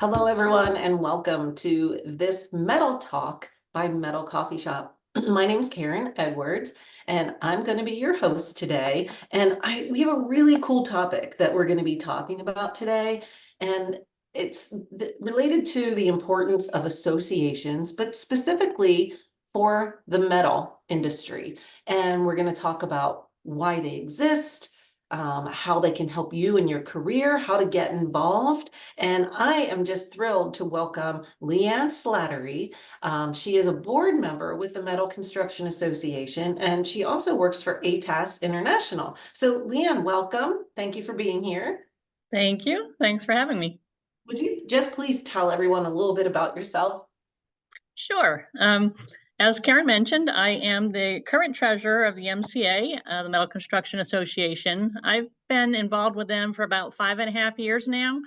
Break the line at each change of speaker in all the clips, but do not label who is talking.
Hello, everyone, and welcome to this Metal Talk by Metal Coffee Shop. My name's Karen Edwards, and I'm going to be your host today. And we have a really cool topic that we're going to be talking about today, and it's related to the importance of associations, but specifically for the metal industry. And we're going to talk about why they exist, how they can help you in your career, how to get involved. And I am just thrilled to welcome Lee Ann Slattery. She is a board member with the Metal Construction Association, and she also works for ATAS International. So Lee Ann, welcome. Thank you for being here.
Thank you. Thanks for having me.
Would you just please tell everyone a little bit about yourself?
Sure. As Karen mentioned, I am the current treasurer of the MCA, the Metal Construction Association. I've been involved with them for about 5.5 years now.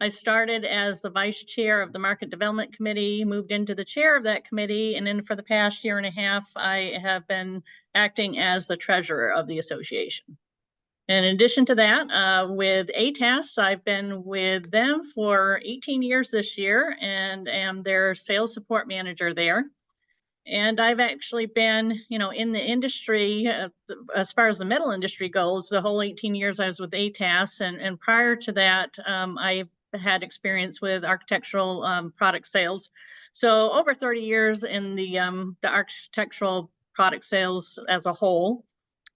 I started as the vice chair of the Market Development Committee, moved into the chair of that committee, and then for the past 1.5 years, I have been acting as the treasurer of the association. In addition to that, with ATAS, I've been with them for 18 years this year and am their sales support manager there. And I've actually been, in the industry, as far as the metal industry goes, the whole 18 years I was with ATAS. And prior to that, I had experience with architectural product sales. So over 30 years in the architectural product sales as a whole.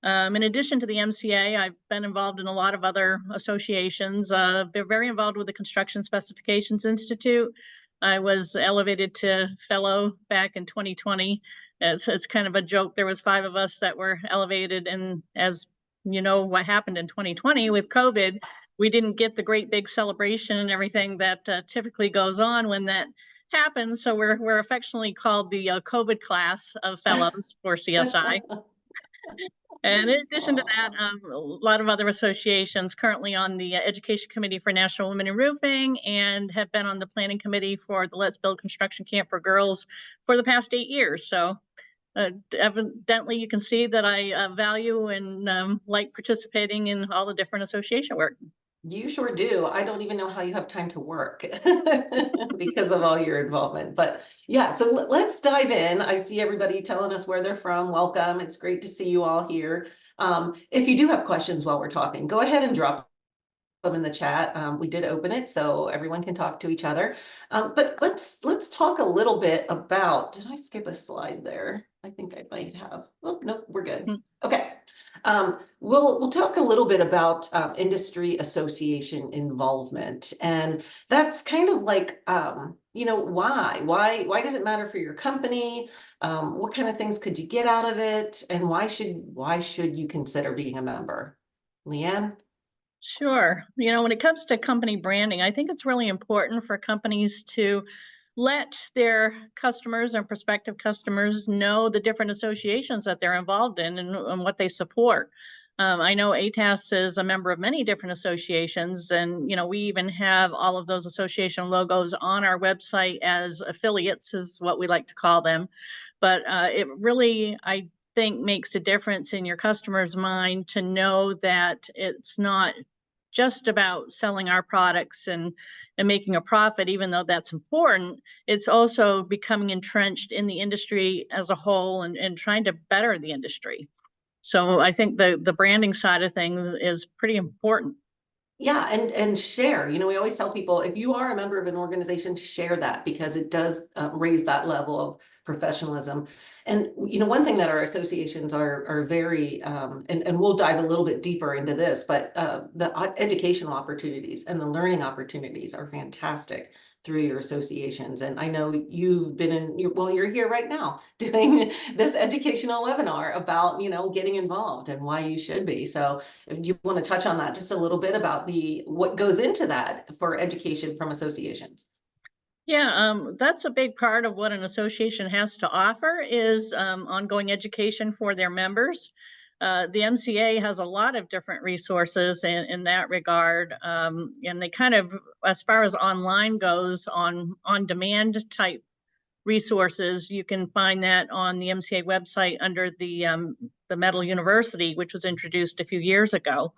In addition to the MCA, I've been involved in a lot of other associations. Been very involved with the Construction Specifications Institute. I was elevated to fellow back in 2020. It's kind of a joke. There was 5 of us that were elevated, and as you know, what happened in 2020 with COVID, we didn't get the great big celebration and everything that typically goes on when that happens. So we're affectionately called the COVID class of fellows for CSI. And in addition to that, a lot of other associations, currently on the Education Committee for National Women in Roofing, and have been on the planning committee for the Let's Build Construction Camp for Girls for the past 8 years. So evidently you can see that I value and like participating in all the different association work.
You sure do. I don't even know how you have time to work because of all your involvement. But yeah, so let's dive in. I see everybody telling us where they're from. Welcome. It's great to see you all here. If you do have questions while we're talking, go ahead and drop them in the chat. We did open it so everyone can talk to each other. But let's talk a little bit about, did I skip a slide there? I think I might have. Oh, no, we're good. Okay. We'll talk a little bit about industry association involvement, and that's kind of like why does it matter for your company? What kind of things could you get out of it, and why should you consider being a member? Lee Ann?
Sure. When it comes to company branding, I think it's really important for companies to let their customers and prospective customers know the different associations that they're involved in and what they support. I know ATAS is a member of many different associations, and we even have all of those association logos on our website as affiliates, is what we like to call them. But it really, I think, makes a difference in your customer's mind to know that it's not just about selling our products and making a profit, even though that's important. It's also becoming entrenched in the industry as a whole and trying to better the industry. So I think the branding side of things is pretty important.
Yeah, and share. We always tell people, if you are a member of an organization, share that, because it does raise that level of professionalism. And one thing that our associations are very, and we'll dive a little bit deeper into this, but the educational opportunities and the learning opportunities are fantastic through your associations. And I know you've been you're here right now doing this educational webinar about getting involved and why you should be. So if you want to touch on that just a little bit about what goes into that for education from associations.
Yeah, that's a big part of what an association has to offer is ongoing education for their members. The MCA has a lot of different resources in that regard, and they kind of, as far as online goes, on demand type resources, you can find that on the MCA website under the Metal University, which was introduced a few years ago.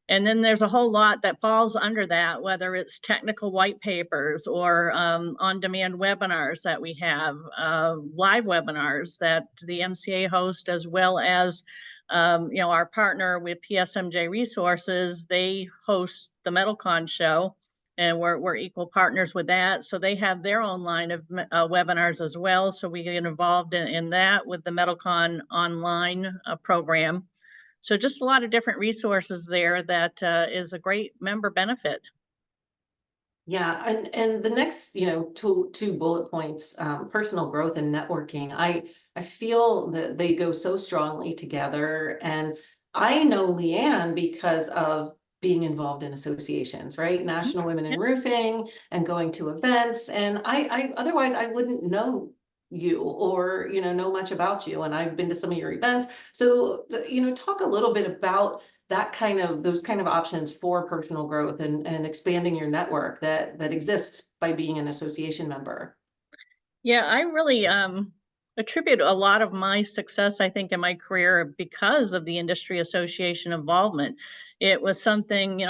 And then there's a whole lot that falls under that, whether it's technical white papers or on-demand webinars that we have, live webinars that the MCA host, as well as our partner with PSMJ Resources. They host the MetalCon show, and we're equal partners with that. So they have their own line of webinars as well. So we get involved in that with the MetalCon online program. So just a lot of different resources there that is a great member benefit.
Yeah, and the next, two bullet points, personal growth and networking. I feel that they go so strongly together, and I know Lee Ann because of being involved in associations, right? National Women in
Yep.
Roofing and going to events, and I otherwise I wouldn't know you or know much about you, and I've been to some of your events. So talk a little bit about those kind of options for personal growth and expanding your network that exists by being an association member.
Yeah, I really attribute a lot of my success, I think, in my career because of the industry association involvement. It was something,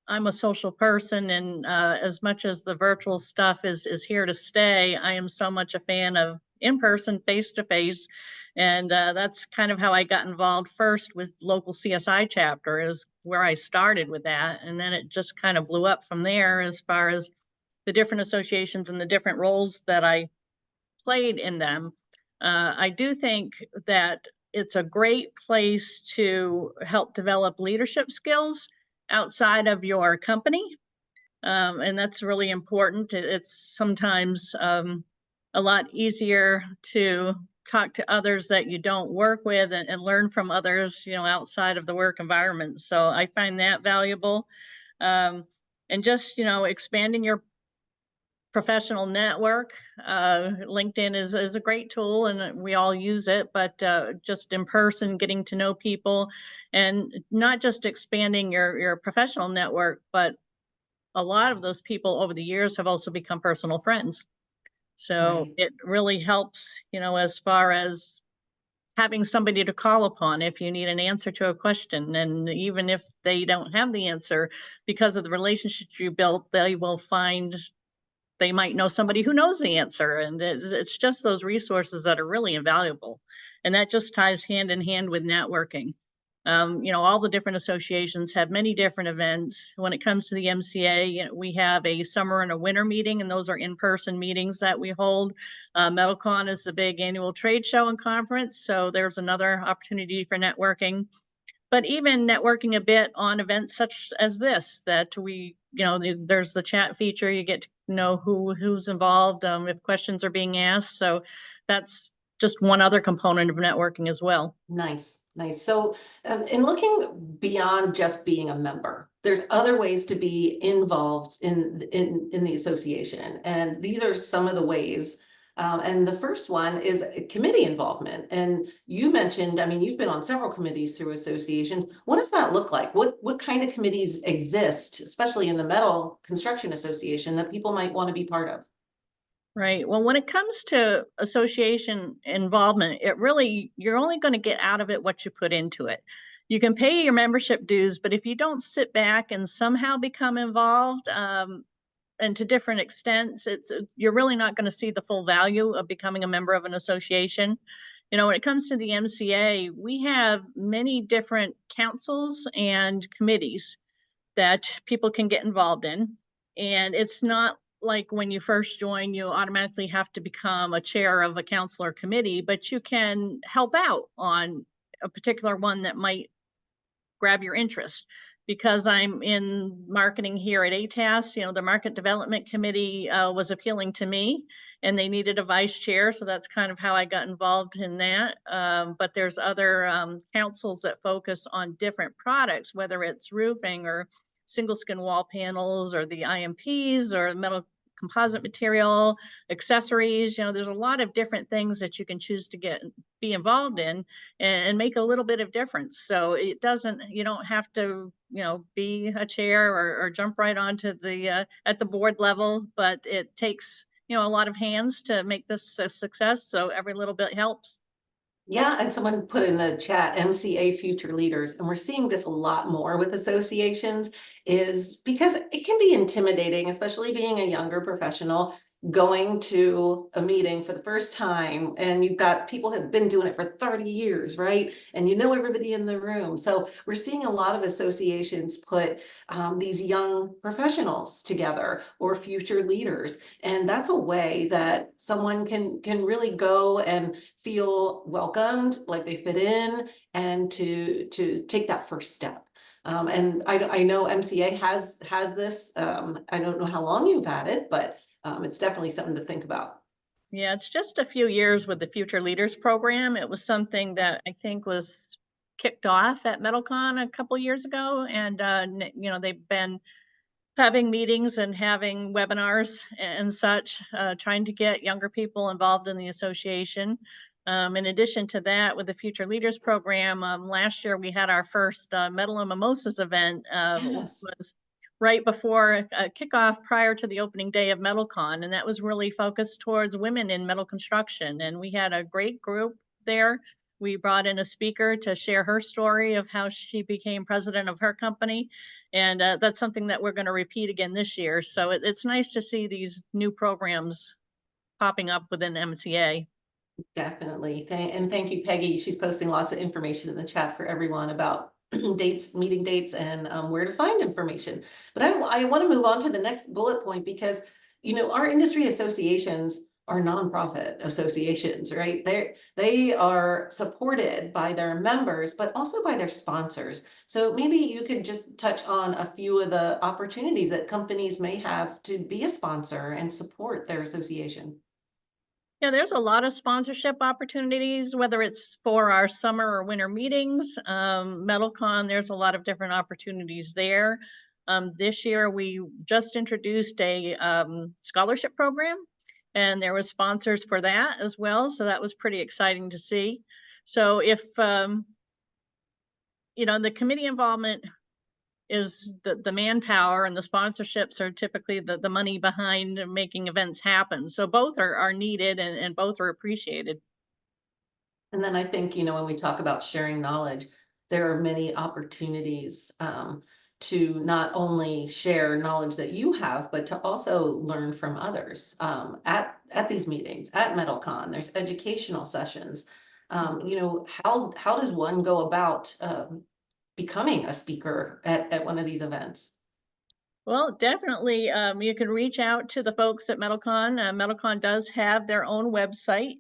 I'm a social person, and as much as the virtual stuff is here to stay, I am so much a fan of in person, face to face, and that's kind of how I got involved first with local CSI chapter is where I started with that, and then it just kind of blew up from there as far as the different associations and the different roles that I played in them. I do think that it's a great place to help develop leadership skills outside of your company. And that's really important. It's sometimes a lot easier to talk to others that you don't work with and learn from others, outside of the work environment. So I find that valuable. Um, and just, expanding your professional network. LinkedIn is a great tool and we all use it, but just in person, getting to know people and not just expanding your professional network, but a lot of those people over the years have also become personal friends. So
Right.
it really helps, as far as having somebody to call upon if you need an answer to a question. And even if they don't have the answer, because of the relationships you built, they might know somebody who knows the answer. And it's just those resources that are really invaluable. And that just ties hand in hand with networking. All the different associations have many different events. When it comes to the MCA, we have a summer and a winter meeting, and those are in-person meetings that we hold. MetalCon is the big annual trade show and conference, so there's another opportunity for networking. But even networking a bit on events such as this, that there's the chat feature, you get to know who's involved, if questions are being asked. So that's just one other component of networking as well.
Nice, nice. So, in looking beyond just being a member, there's other ways to be involved in the association, and these are some of the ways. And the first one is committee involvement. And you mentioned, I mean, you've been on several committees through associations. What does that look like? What kind of committees exist, especially in the Metal Construction Association, that people might want to be part of?
Right. Well, when it comes to association involvement, you're only going to get out of it what you put into it. You can pay your membership dues, but if you don't sit back and somehow become involved, and to different extents, you're really not going to see the full value of becoming a member of an association. When it comes to the MCA, we have many different councils and committees that people can get involved in. And it's not like when you first join, you automatically have to become a chair of a council or committee, but you can help out on a particular one that might grab your interest. Because I'm in marketing here at ATAS, the Market Development Committee was appealing to me, and they needed a vice chair. So that's kind of how I got involved in that. But there's other councils that focus on different products, whether it's roofing or single skin wall panels or the IMPs or metal composite material, accessories. There's a lot of different things that you can choose to be involved in and make a little bit of difference. So you don't have to, be a chair or jump right onto the at the board level, but it takes, a lot of hands to make this a success. So every little bit helps.
Yeah, and someone put in the chat MCA future leaders, and we're seeing this a lot more with associations, is because it can be intimidating, especially being a younger professional going to a meeting for the first time, and you've got people have been doing it for 30 years, right? And you know everybody in the room. So we're seeing a lot of associations put these young professionals together or future leaders, and that's a way that someone can really go and feel welcomed, like they fit in, and to take that first step. And I know MCA has this. I don't know how long you've had it, but it's definitely something to think about.
Yeah, it's just a few years with the Future Leaders Program. It was something that I think was kicked off at MetalCon a couple years ago, and they've been having meetings and having webinars and such, trying to get younger people involved in the association. In addition to that, with the Future Leaders Program, last year we had our first Metal and Mimosas event, which
Yes.
was right before a kickoff prior to the opening day of MetalCon, and that was really focused towards women in metal construction. And we had a great group there. We brought in a speaker to share her story of how she became president of her company, and that's something that we're going to repeat again this year. So it's nice to see these new programs popping up within MCA.
Definitely. And thank you, Peggy. She's posting lots of information in the chat for everyone about dates, meeting dates, and where to find information. But I want to move on to the next bullet point because, our industry associations are nonprofit associations, right? They are supported by their members, but also by their sponsors. So maybe you could just touch on a few of the opportunities that companies may have to be a sponsor and support their association.
Yeah, there's a lot of sponsorship opportunities, whether it's for our summer or winter meetings. MetalCon, there's a lot of different opportunities there. This year, we just introduced a scholarship program, and there were sponsors for that as well. So that was pretty exciting to see. So if the committee involvement is the manpower, and the sponsorships are typically the money behind making events happen. So both are needed, and both are appreciated.
And then I think, when we talk about sharing knowledge, there are many opportunities to not only share knowledge that you have, but to also learn from others at these meetings, at MetalCon. There's educational sessions. How does one go about becoming a speaker at one of these events?
Well, definitely, you can reach out to the folks at MetalCon. MetalCon does have their own website,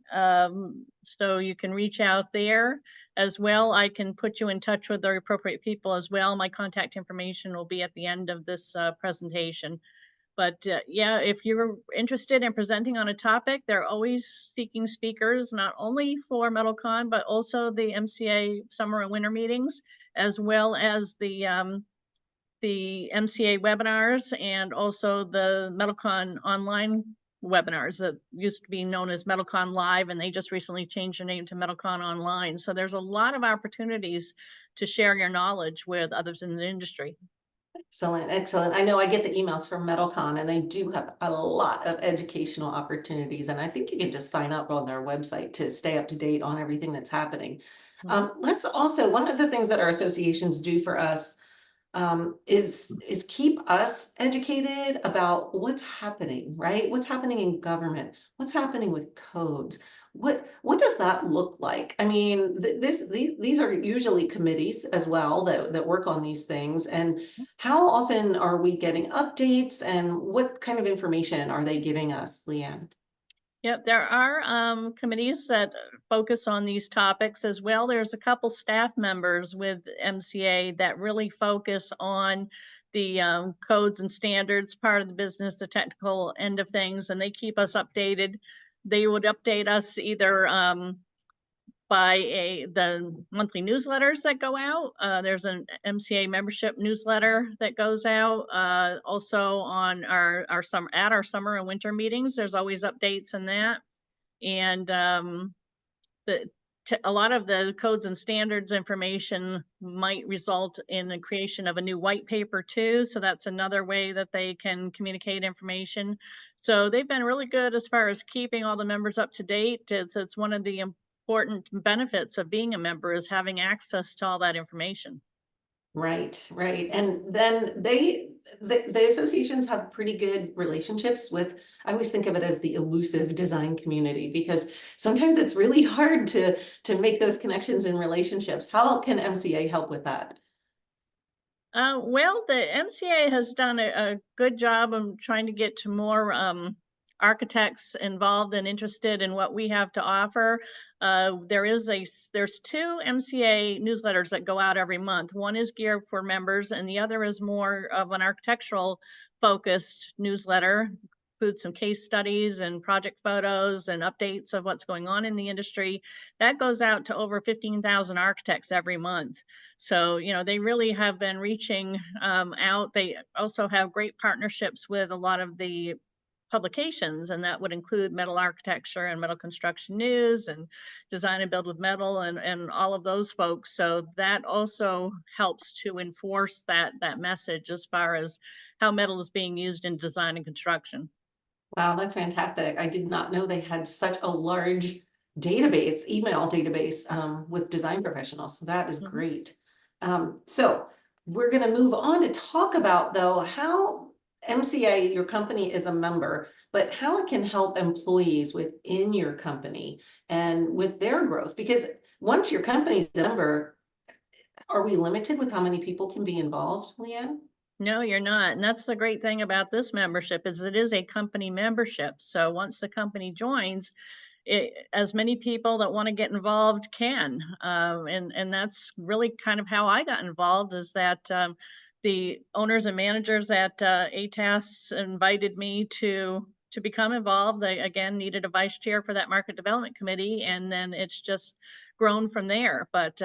so you can reach out there as well. I can put you in touch with the appropriate people as well. My contact information will be at the end of this presentation. But yeah, if you're interested in presenting on a topic, they're always seeking speakers, not only for MetalCon, but also the MCA summer and winter meetings, as well as the MCA webinars, and also the MetalCon online webinars that used to be known as MetalCon Live, and they just recently changed their name to MetalCon Online. So there's a lot of opportunities to share your knowledge with others in the industry.
Excellent, excellent. I know I get the emails from MetalCon and they do have a lot of educational opportunities. And I think you can just sign up on their website to stay up to date on everything that's happening.
Mhm.
Let's also, one of the things that our associations do for us is keep us educated about what's happening, right? What's happening in government? What's happening with codes? What does that look like? I mean, these are usually committees as well that work on these things. And how often are we getting updates, and what kind of information are they giving us, Lee Ann?
Yep, there are committees that focus on these topics as well. There's a couple staff members with MCA that really focus on the codes and standards part of the business, the technical end of things, and they keep us updated. They would update us either by the monthly newsletters that go out. There's an MCA membership newsletter that goes out. Also on our summer and winter meetings, there's always updates in that. And a lot of the codes and standards information might result in the creation of a new white paper too. So that's another way that they can communicate information. So they've been really good as far as keeping all the members up to date. It's one of the important benefits of being a member is having access to all that information.
Right, right. And then the associations have pretty good relationships with, I always think of it as the elusive design community, because sometimes it's really hard to make those connections and relationships. How can MCA help with that?
Well, the MCA has done a good job of trying to get to more architects involved and interested in what we have to offer. There's two MCA newsletters that go out every month. One is geared for members, and the other is more of an architectural focused newsletter. Includes some case studies and project photos and updates of what's going on in the industry. That goes out to over 15,000 architects every month. So, they really have been reaching out. They also have great partnerships with a lot of the publications, and that would include Metal Architecture and Metal Construction News and Design and Build with Metal and all of those folks. So that also helps to enforce that message as far as how metal is being used in design and construction.
Wow, that's fantastic. I did not know they had such a large database, email database, with design professionals. So that is
Mhm.
great. So we're going to move on to talk about, though, how MCA, your company, is a member, but how it can help employees within your company and with their growth. Because once your company's a member, are we limited with how many people can be involved, Lee Ann?
No, you're not. And that's the great thing about this membership is it is a company membership. So once the company joins, as many people that want to get involved can. And that's really kind of how I got involved is that the owners and managers at ATAS invited me to become involved. I again needed a vice chair for that market development committee, and then it's just grown from there. But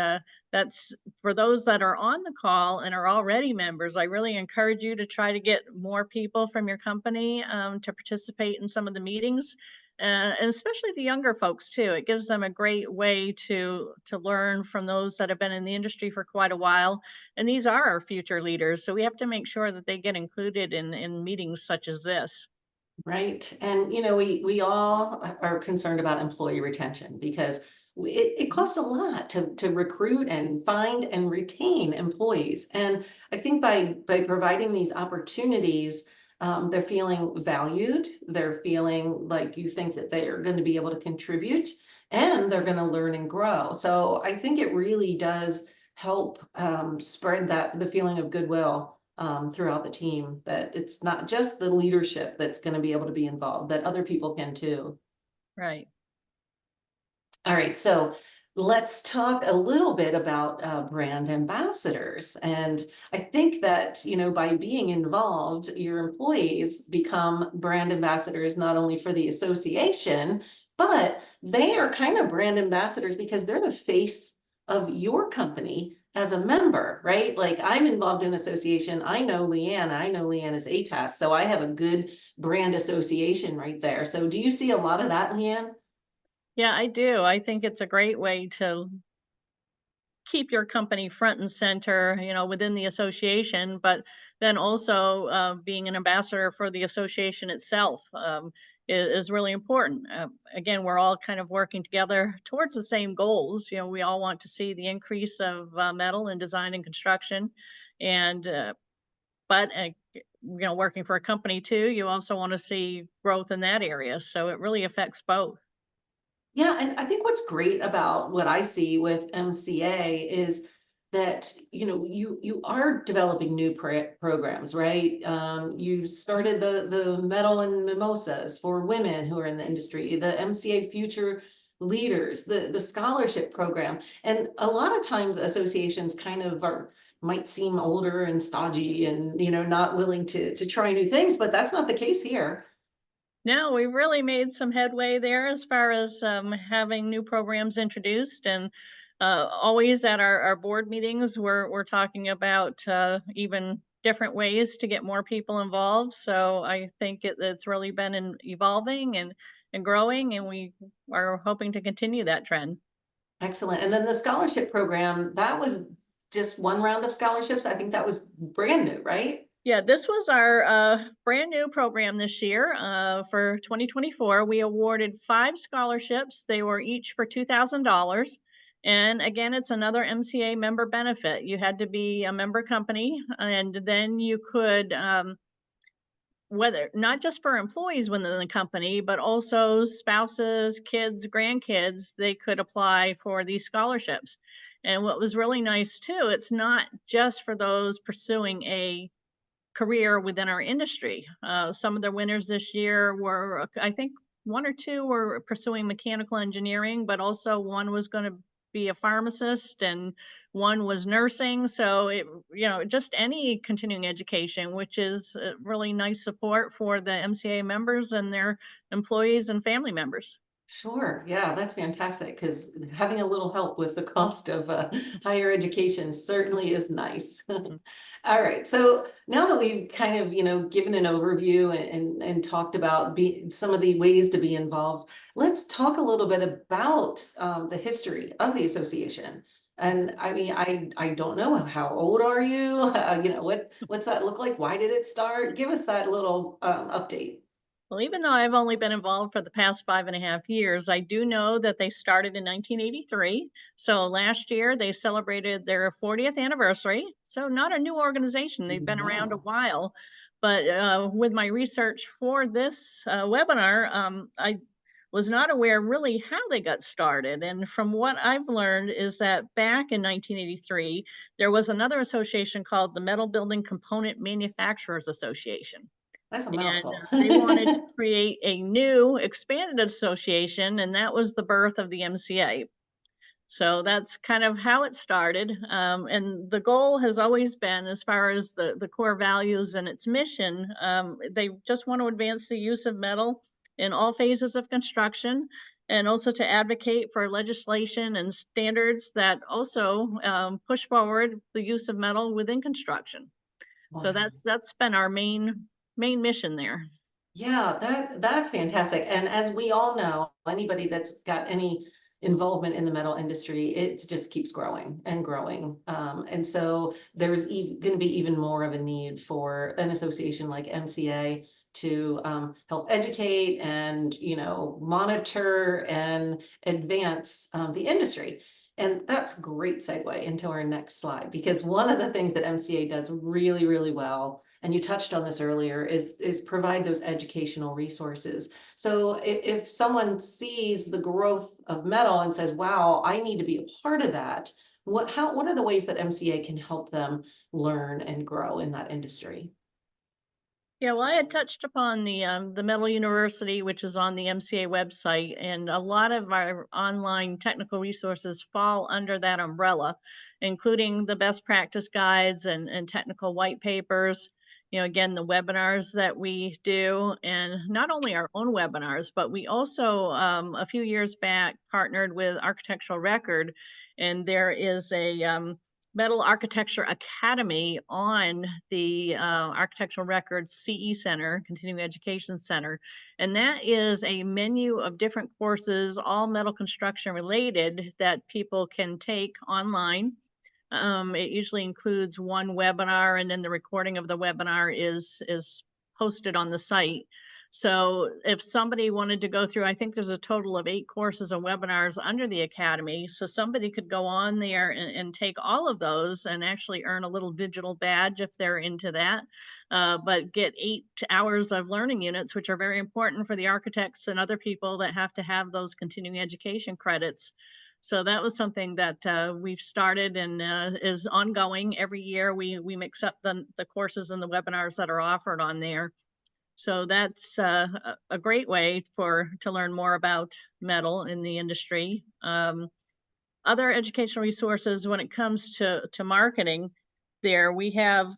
that's for those that are on the call and are already members. I really encourage you to try to get more people from your company to participate in some of the meetings, and especially the younger folks too. It gives them a great way to learn from those that have been in the industry for quite a while, and these are our future leaders. So we have to make sure that they get included in meetings such as this.
Right. And, we all are concerned about employee retention because it
Mhm.
costs a lot to recruit and find and retain employees. And I think by providing these opportunities, they're feeling valued. They're feeling like you think that they are going to be able to contribute and they're going to learn and grow. So I think it really does help spread the feeling of goodwill throughout the team, that it's not just the leadership that's going to be able to be involved, that other people can too.
Right.
All right, so let's talk a little bit about brand ambassadors. And I think that, by being involved, your employees become brand ambassadors, not only for the association, but they are kind of brand ambassadors because they're the face of your company as a member, right? Like I'm involved in association. I know Leanne is ATAS. So I have a good brand association right there. So do you see a lot of that, Leanne?
Yeah, I do. I think it's a great way to keep your company front and center, within the association, but then also being an ambassador for the association itself is really important. Again, we're all kind of working together towards the same goals. We all want to see the increase of metal in design and construction, and but working for a company too, you also want to see growth in that area. So it really affects both.
Yeah, and I think what's great about what I see with MCA is that you are developing new programs, right? You started the metal and mimosas for women who are in the industry, the MCA Future Leaders, the scholarship program, and a lot of times associations kind of might seem older and stodgy and not willing to try new things, but that's not the case here.
No, we really made some headway there as far as having new programs introduced, and always at our board meetings, we're talking about even different ways to get more people involved. So I think it's really been evolving and growing, and we are hoping to continue that trend.
Excellent. And then the scholarship program, that was just one round of scholarships. I think that was brand new, right?
Yeah, this was our brand new program this year for 2024. We awarded 5 scholarships. They were each for $2,000. And again, it's another MCA member benefit. You had to be a member company, and then you could whether not just for employees within the company, but also spouses, kids, grandkids, they could apply for these scholarships. And what was really nice too, it's not just for those pursuing a career within our industry. Some of the winners this year were, I think, one or two were pursuing mechanical engineering, but also one was going to be a pharmacist and one was nursing. So it, just any continuing education, which is really nice support for the MCA members and their employees and family members.
Sure. Yeah, that's fantastic because having a little help with the cost of higher education certainly is nice. All right. So now that we've kind of, given an overview and talked about some of the ways to be involved, let's talk a little bit about the history of the association. And I mean, I don't know, how old are you? What's that look like? Why did it start? Give us that little update.
Well, even though I've only been involved for the past 5.5 years, I do know that they started in 1983. So last year they celebrated their 40th anniversary. So not a new organization. They've been around a
No.
while. But with my research for this webinar, I was not aware really how they got started. And from what I've learned is that back in 1983, there was another association called the Metal Building Component Manufacturers Association.
That's a
And
mouthful.
they wanted to create a new expanded association, and that was the birth of the MCA. So that's kind of how it started. And the goal has always been, as far as the core values and its mission, they just want to advance the use of metal in all phases of construction, and also to advocate for legislation and standards that also push forward the use of metal within construction. So
Wow.
that's been our main mission there.
Yeah, that's fantastic. And as we all know, anybody that's got any involvement in the metal industry, it just keeps growing and growing. And so there's going to be even more of a need for an association like MCA to help educate and monitor and advance the industry. And that's a great segue into our next slide, because one of the things that MCA does really, really well, and you touched on this earlier, is provide those educational resources. So if someone sees the growth of metal and says, wow, I need to be a part of that, what are the ways that MCA can help them learn and grow in that industry?
Yeah, well, I had touched upon the Metal University, which is on the MCA website, and a lot of our online technical resources fall under that umbrella, including the best practice guides and technical white papers. Again, the webinars that we do, and not only our own webinars, but we also a few years back partnered with Architectural Record, and there is a Metal Architecture Academy on the Architectural Records CE Center, Continuing Education Center. And that is a menu of different courses, all metal construction related, that people can take online. It usually includes one webinar, and then the recording of the webinar is posted on the site. So if somebody wanted to go through, I think there's a total of 8 courses and webinars under the Academy. So somebody could go on there and take all of those and actually earn a little digital badge if they're into that, but get 8 hours of learning units, which are very important for the architects and other people that have to have those continuing education credits. So that was something that we've started and is ongoing. Every year we mix up the courses and the webinars that are offered on there. So that's a great way to learn more about metal in the industry. Other educational resources when it comes to marketing, there we have,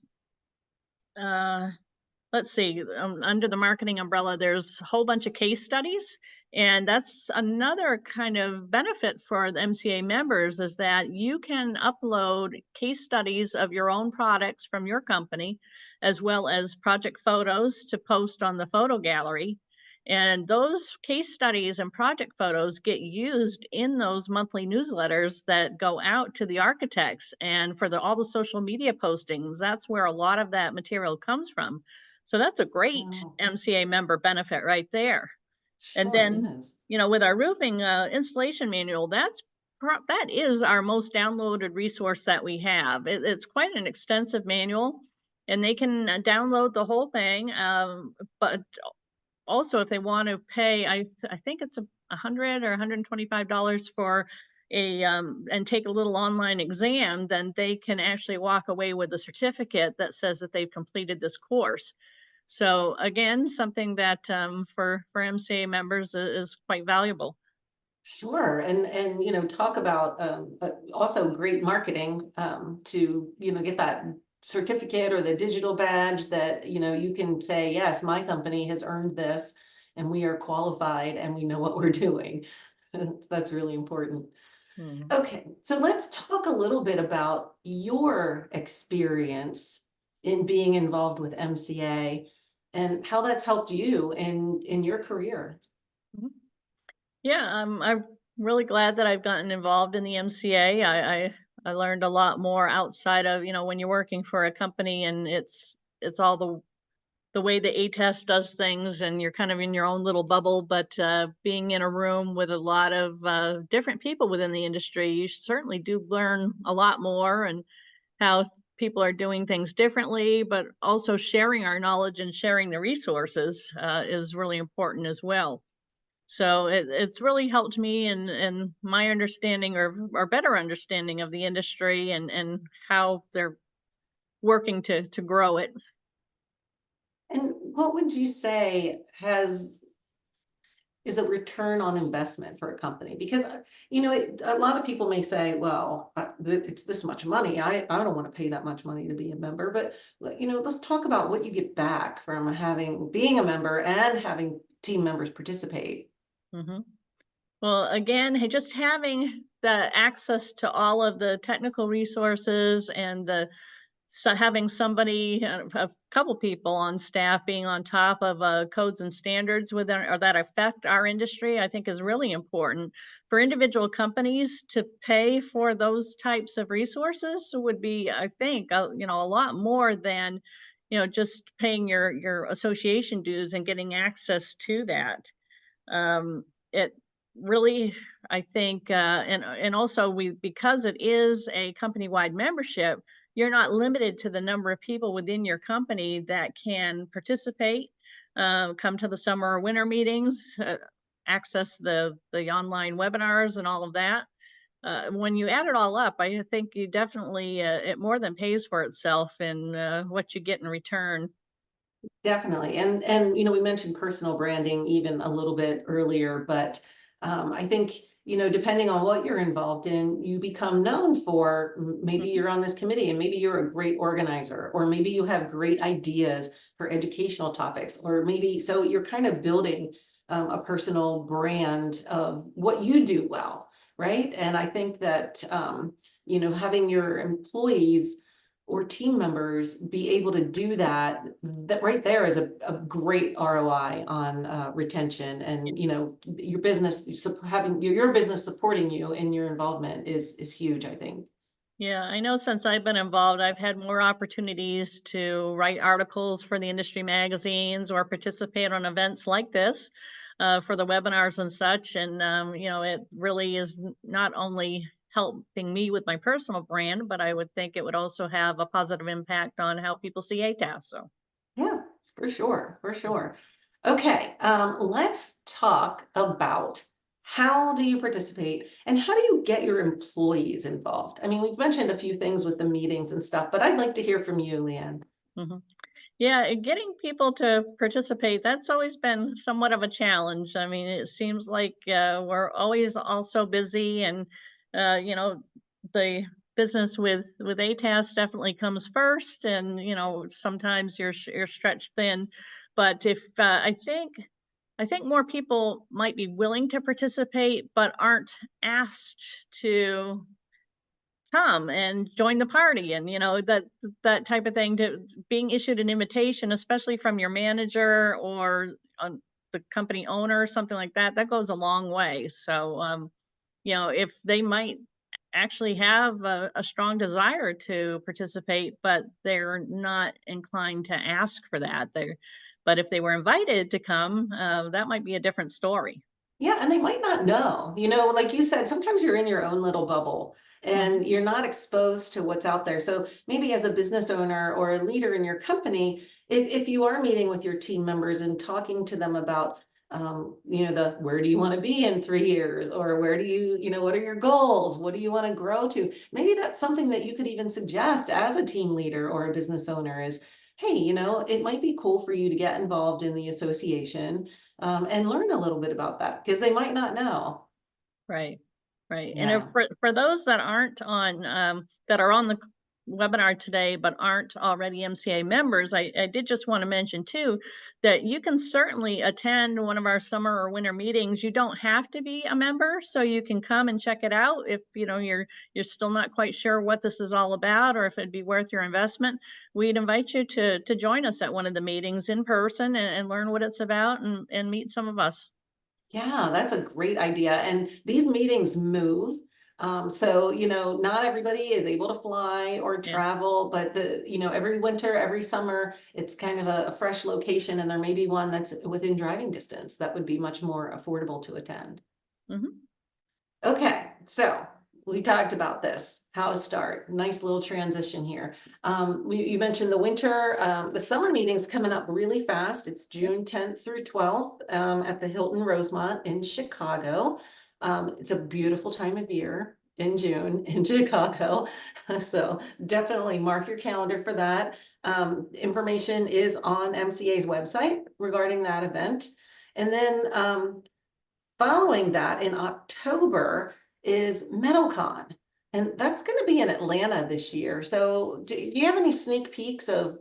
let's see, under the marketing umbrella, there's a whole bunch of case studies. And that's another kind of benefit for the MCA members, is that you can upload case studies of your own products from your company, as well as project photos to post on the photo gallery. And those case studies and project photos get used in those monthly newsletters that go out to the architects and for all the social media postings. That's where a lot of that material comes from. So that's a great
Wow.
MCA member benefit right there. And
Sure
then,
is.
with our roofing installation manual, that is our most downloaded resource that we have. It's quite an extensive manual, and they can download the whole thing. But also, if they want to pay, I think it's $100 or $125 for and take a little online exam, then they can actually walk away with a certificate that says that they've completed this course. So again, something that for MCA members is quite valuable.
Sure. And talk about also great marketing to, get that certificate or the digital badge that, you can say, yes, my company has earned this and we are qualified and we know what we're doing. That's really important.
Mhm.
Okay, so let's talk a little bit about your experience in being involved with MCA and how that's helped you in your career.
Mhm. Yeah, I'm really glad that I've gotten involved in the MCA. I learned a lot more outside of, when you're working for a company and it's all the way the A test does things and you're kind of in your own little bubble, but being in a room with a lot of different people within the industry, you certainly do learn a lot more and how people are doing things differently, but also sharing our knowledge and sharing the resources is really important as well. So it's really helped me in my understanding or better understanding of the industry and how they're working to grow it.
And what would you say is a return on investment for a company? Because, a lot of people may say, well, it's this much money. I don't want to pay that much money to be a member. But, let's talk about what you get back from being a member and having team members participate.
hmm Well, again, just having the access to all of the technical resources and so having somebody, a couple people on staff being on top of codes and standards within or that affect our industry, I think is really important. For individual companies to pay for those types of resources would be, I think, a lot more than, just paying your association dues and getting access to that. It really, I think, and also because it is a company-wide membership, you're not limited to the number of people within your company that can participate, come to the summer or winter meetings, access the online webinars and all of that. When you add it all up, I think you definitely it more than pays for itself in what you get in return.
Definitely. And we mentioned personal branding even a little bit earlier, but I think, depending on what you're involved in, you become known for maybe
Mhm.
you're on this committee and maybe you're a great organizer, or maybe you have great ideas for educational topics, or maybe so you're kind of building a personal brand of what you do well, right? And I think that having your employees or team members be able to do that, that right there is a great ROI on retention. And your business having your business supporting you in your involvement is huge, I think.
Yeah, I know since I've been involved, I've had more opportunities to write articles for the industry magazines or participate on events like this for the webinars and such. And, it really is not only helping me with my personal brand, but I would think it would also have a positive impact on how people see ATAS. So.
Yeah, for sure, for
Mhm.
sure. Okay, let's talk about how do you participate and how do you get your employees involved? I mean, we've mentioned a few things with the meetings and stuff, but I'd like to hear from you, Leanne.
Mhm. Yeah, and getting people to participate, that's always been somewhat of a challenge. I mean, it seems like we're always also busy and the business with ATAS definitely comes first and sometimes you're stretched thin. But if I think more people might be willing to participate but aren't asked to come and join the party and that type of thing to being issued an invitation especially from your manager or the company owner, something like that, that goes a long way. So, if they might actually have a strong desire to participate, but they're not inclined to ask for that. But if they were invited to come, that might be a different story.
Yeah, and they might not know. Like you said, sometimes you're in your own little bubble
Mhm.
and you're not exposed to what's out there. So maybe as a business owner or a leader in your company, if you are meeting with your team members and talking to them about, the where do you want to be in 3 years, or where do what are your goals? What do you want to grow to? Maybe that's something that you could even suggest as a team leader or a business owner is, hey, it might be cool for you to get involved in the association, and learn a little bit about that because they might not know.
Right, right. And if
Yeah.
for those that aren't on, that are on the webinar today, but aren't already MCA members, I did just want to mention too, that you can certainly attend one of our summer or winter meetings. You don't have to be a member, so you can come and check it out if, you're still not quite sure what this is all about, or if it'd be worth your investment. We'd invite you to join us at one of the meetings in person and learn what it's about and meet some of us.
Yeah, that's a great idea. And these meetings move. So, not everybody is able to fly or
Yeah.
travel, but every winter, every summer, it's kind of a fresh location, and there may be one that's within driving distance that would be much more affordable to attend.
Mhm.
Okay, so we talked about this, how to start. Nice little transition here. You mentioned the winter, the summer meeting's coming up really fast. It's June 10th through 12th, at the Hilton Rosemont in Chicago. It's a beautiful time of year in June in Chicago. So definitely mark your calendar for that. Information is on MCA's website regarding that event. And then following that in October is MetalCon, and that's going to be in Atlanta this year. So do you have any sneak peeks of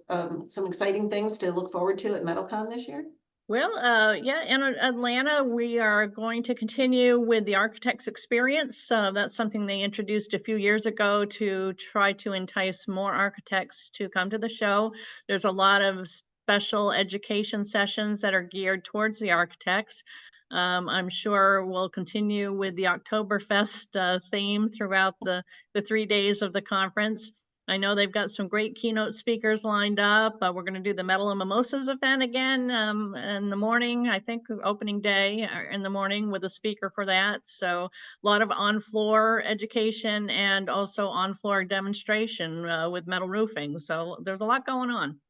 some exciting things to look forward to at MetalCon this year?
Well, yeah, in Atlanta, we are going to continue with the architect's experience. That's something they introduced a few years ago to try to entice more architects to come to the show. There's a lot of special education sessions that are geared towards the architects. I'm sure we'll continue with the Oktoberfest theme throughout the 3 days of the conference. I know they've got some great keynote speakers lined up. We're going to do the Metal and Mimosas event again in the morning, I think opening day in the morning with a speaker for that. So a lot of on-floor education and also on-floor demonstration with metal roofing. So there's a lot going on.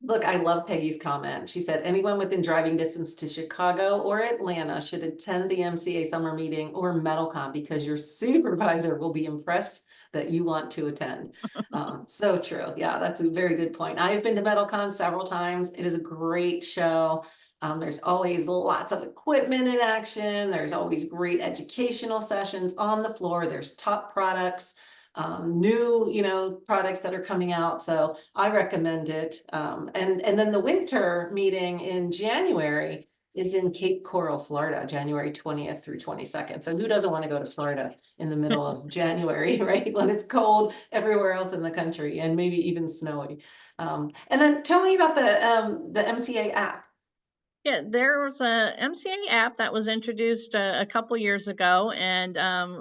Look, I love Peggy's comment. She said anyone within driving distance to Chicago or Atlanta should attend the MCA summer meeting or MetalCon because your supervisor will be impressed that you want to attend. So true. Yeah, that's a very good point. I've been to MetalCon several times. It is a great show. There's always lots of equipment in action. There's always great educational sessions on the floor. There's top products, new, products that are coming out. So I recommend it. And then the winter meeting in January is in Cape Coral, Florida, January 20th through 22nd. So who doesn't want to go to Florida in the middle of January, right? When it's cold everywhere else in the country and maybe even snowy. And then tell me about the MCA app.
Yeah, there was a MCA app that was introduced a couple years ago, and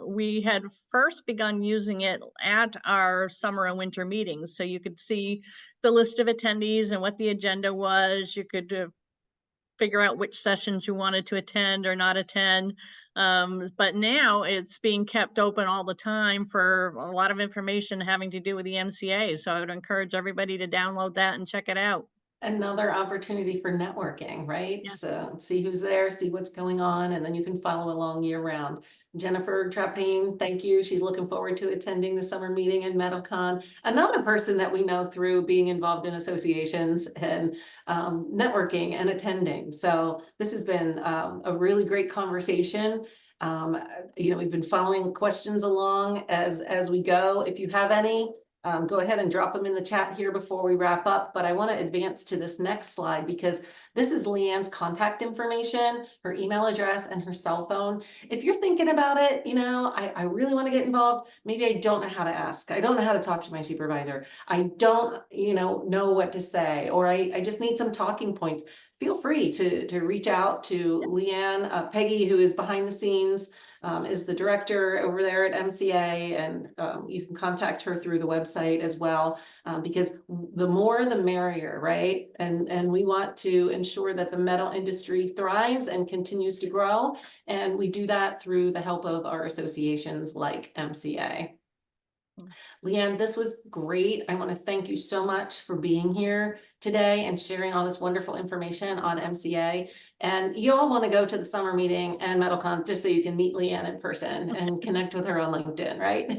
we had first begun using it at our summer and winter meetings. So you could see the list of attendees and what the agenda was. You could figure out which sessions you wanted to attend or not attend. But now it's being kept open all the time for a lot of information having to do with the MCA. So I would encourage everybody to download that and check it out.
Another opportunity for networking, right?
Yeah.
So see who's there, see what's going on, and then you can follow along year round. Jennifer Trappine, thank you. She's looking forward to attending the summer meeting in MetalCon. Another person that we know through being involved in associations and networking and attending. So this has been a really great conversation. Um, we've been following questions along as we go. If you have any, go ahead and drop them in the chat here before we wrap up, but I want to advance to this next slide because this is Lee Ann's contact information, her email address, and her cell phone. If you're thinking about it, I really want to get involved. Maybe I don't know how to ask. I don't know how to talk to my supervisor. I don't, know what to say, or I just need some talking points. feel free to reach out to Lee Ann. Peggy, who is behind the scenes, is the director over there at MCA, and you can contact her through the website as well, because the more the merrier, right? And we want to ensure that the metal industry thrives and continues to grow, and we do that through the help of our associations like MCA. Lee Ann, this was great. I want to thank you so much for being here today and sharing all this wonderful information on MCA. And you all want to go to the summer meeting and MetalCon just so you can meet Lee Ann in person and connect with her on LinkedIn, right?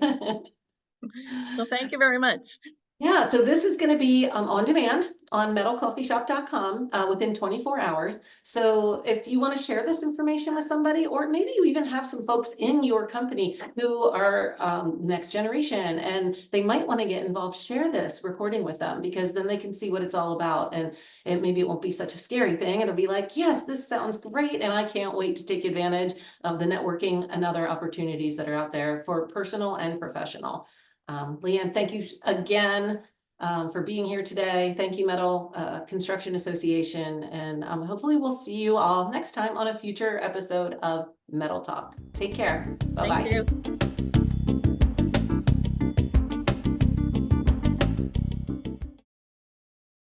So thank you very much.
Yeah, so this is going to be on demand on MetalCoffeeShop.com within 24 hours. So if you want to share this information with somebody, or maybe you even have some folks in your company who are next generation and they might want to get involved, share this recording with them, because then they can see what it's all about, and maybe it won't be such a scary thing. It'll be like, yes, this sounds great, and I can't wait to take advantage of the networking and other opportunities that are out there for personal and professional. Lee Ann, thank you again for being here today. Thank you, Metal Construction Association. And hopefully we'll see you all next time on a future episode of Metal Talk. Take care. Bye-bye.
Thank you.